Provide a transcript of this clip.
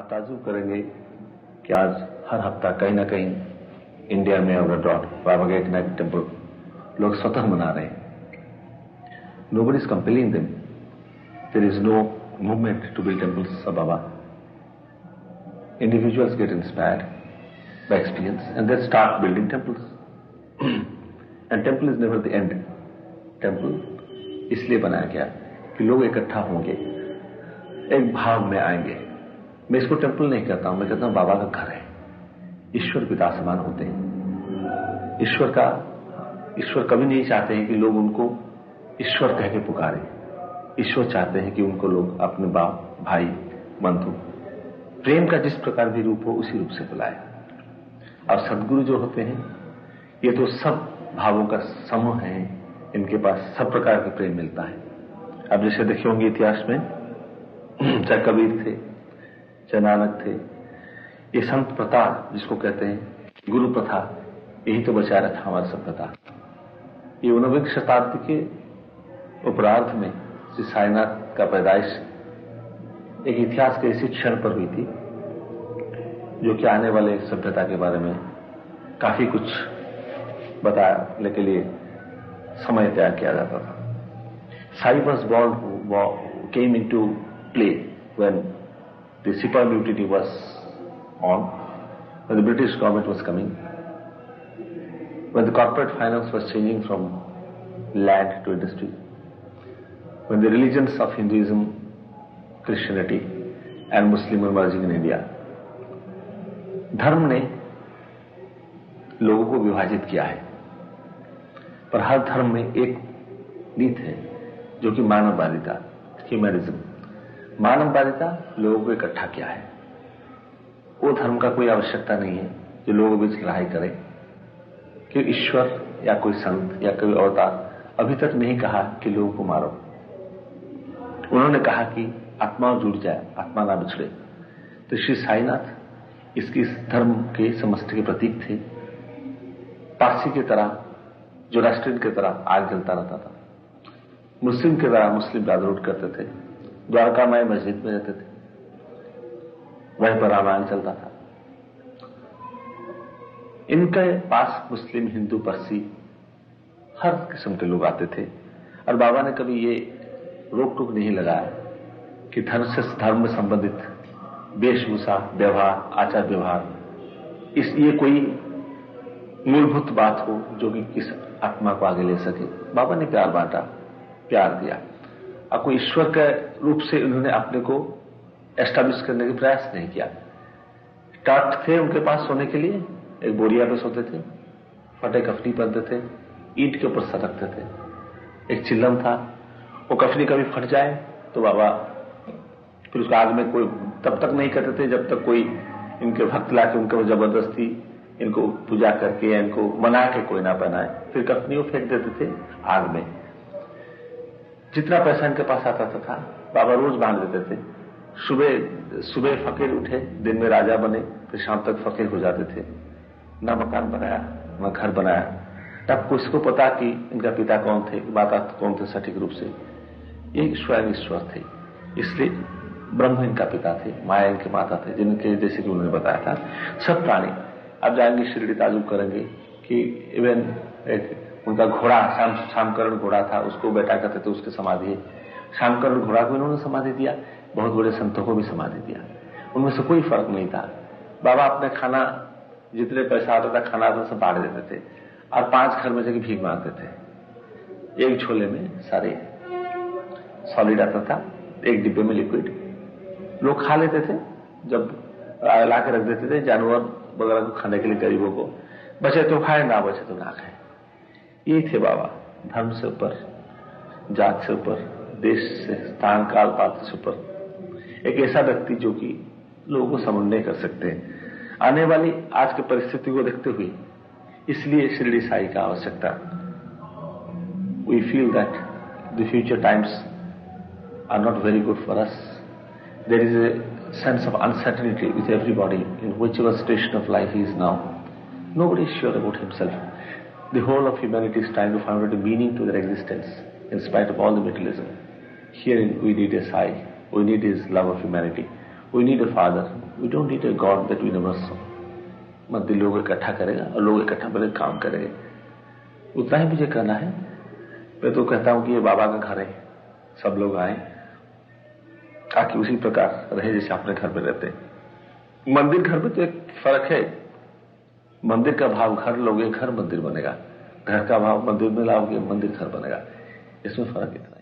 आप ताज्जुब करेंगे कि आज हर हफ्ता कहीं ना कहीं इंडिया में और अब्रॉड बाबा के एक नाइट टेम्पल लोग स्वतः मना रहे हैं. Nobody is compelling them. There is no movement to build temples of Baba. Individuals get inspired by experience and they start building temples. And temple is never the end. Temple इसलिए बनाया गया कि लोग इकट्ठा होंगे, एक भाव में आएंगे. मैं इसको टेम्पल नहीं कहता हूं, मैं कहता हूं बाबा का घर है. ईश्वर पिता समान होते हैं. ईश्वर कभी नहीं चाहते हैं कि लोग उनको ईश्वर कह के पुकारे. ईश्वर चाहते हैं कि उनको लोग अपने बाप, भाई, बंधु, प्रेम का जिस प्रकार भी रूप हो उसी रूप से बुलाए. और सदगुरु जो होते हैं ये तो सब भावों का समूह है. इनके पास सब प्रकार के प्रेम मिलता है. अब जैसे देखे होंगे इतिहास में, चाहे कबीर थे, चाहे नानक थे, ये संत प्रथा जिसको कहते हैं गुरु प्रथा, यही तो बचाए रखा हमारी सभ्यता. ये 19वीं शताब्दी के उपरार्ध में श्री साईनाथ का पैदाइश एक इतिहास के इसी क्षण पर हुई थी जो कि आने वाले सभ्यता के बारे में काफी कुछ बताने के लिए समय तैयार किया जाता था. Sai was born who came into play when the Sipa mutiny was on, when the British government was coming, when the corporate finance was changing from land to industry, when the religions of Hinduism, Christianity and Muslim were merging in India. धर्म ने लोगों को विभाजित किया है, पर हर धर्म में एक नीति है जो कि मानववादिता, ह्यूमनिज्म. मानववादिता लोगों को इकट्ठा किया है. वो धर्म का कोई आवश्यकता नहीं है जो लोगों के बीच लड़ाई करे, कि ईश्वर या कोई संत या कोई अवतार अभी तक नहीं कहा कि लोगों को मारो. उन्होंने कहा कि आत्मा जुड़ जाए, आत्मा ना बिछड़े. तो श्री साईनाथ इसकी धर्म के समष्टि के प्रतीक थे. पारसी की तरह, जोरास्ट्रियन की तरह आग जलता रहता था. मुस्लिम की तरह मुस्लिम ब्रदरहुड करते थे. द्वारका माई मस्जिद में रहते थे, वहीं पर रामायण चलता था. इनके पास मुस्लिम, हिंदू, पारसी हर किस्म के लोग आते थे. और बाबा ने कभी ये रोक टोक नहीं लगाया कि धर्म से संबंधित वेशभूषा, व्यवहार, आचार व्यवहार, ये कोई मूलभूत बात हो जो कि किस आत्मा को आगे ले सके. बाबा ने प्यार बांटा, प्यार दिया. और कोई ईश्वर के रूप से उन्होंने अपने को एस्टैब्लिश करने का प्रयास नहीं किया. टाट थे उनके पास सोने के लिए, एक बोरिया पे सोते थे, फटे कफनी पहनते थे, ईंट के ऊपर सर रखते थे. एक चिल्लम था, वो कफनी कभी फट जाए तो बाबा फिर उसको आग में कोई तब तक नहीं करते थे जब तक कोई इनके भक्त लाके उनको जबरदस्ती इनको पूजा करके इनको मना के कोई ना पहनाए. फिर कफनी वो फेंक देते थे आग में. जितना पैसा इनके पास आता था बाबा रोज बांध देते थे. सुबह फकीर उठे, दिन में राजा बने, फिर शाम तक फकीर हो जाते थे. ना मकान बनाया, ना घर बनाया. तब किसको पता कि इनका पिता कौन थे, माता कौन थे सटीक रूप से. ये स्वयं ईश्वर थे. इसलिए ब्रह्म इनका पिता थे, माया इनके माता थे, जिनके जैसे कि उन्होंने बताया था सब प्राणी. अब जाएंगे शिरडी, ताजुब करेंगे कि इवन एक उनका घोड़ा, शामकरण घोड़ा था, उसको बेटा कहते थे, उसकी समाधि है. शामकरण घोड़ा को इन्होंने समाधि दिया, बहुत बड़े संतों को भी समाधि दिया. उनमें से कोई फर्क नहीं था. बाबा अपने खाना, जितने पैसा आता था खाना आता सब बांट देते थे और 5 घर में जाके भीख मांगते थे. एक झोले में सारे सॉलिड आता था, एक डिब्बे में लिक्विड. लोग खा लेते थे, जब ला के रख देते थे जानवर वगैरह को खाने के लिए गरीबों को. बचे तो खाए, ना बचे तो ना खाए. ये थे बाबा. धर्म से ऊपर, जात से ऊपर, देश से, स्थान, काल, पात्र से ऊपर एक ऐसा व्यक्ति जो कि लोगों को समझ नहीं कर सकते हैं. आने वाली आज की परिस्थिति को देखते हुए इसलिए शिरडी साई का आवश्यकता. We feel that the future times are not very good for us. There is a sense of uncertainty with everybody in whichever station of life he is now. Nobody is sure about himself. The whole of humanity is trying to find out a meaning to their existence in spite of all the materialism. Here we need a Sai. We need his love of humanity. We need a father, we don't need a god that we never saw. मंदिर लोग इकट्ठा करेगा और लोग इकट्ठा मिलकर काम करेंगे, उतना ही मुझे कहना है। मैं तो कहता हूं कि ये बाबा का घर है, सब लोग आए ताकि उसी प्रकार रहे जैसे अपने घर में रहते हैं। मंदिर घर में तो एक फर्क है, मंदिर का भाव घर लोगे घर मंदिर बनेगा, घर का भाव मंदिर में लाओगे मंदिर घर बनेगा, इसमें फर्क इतना है।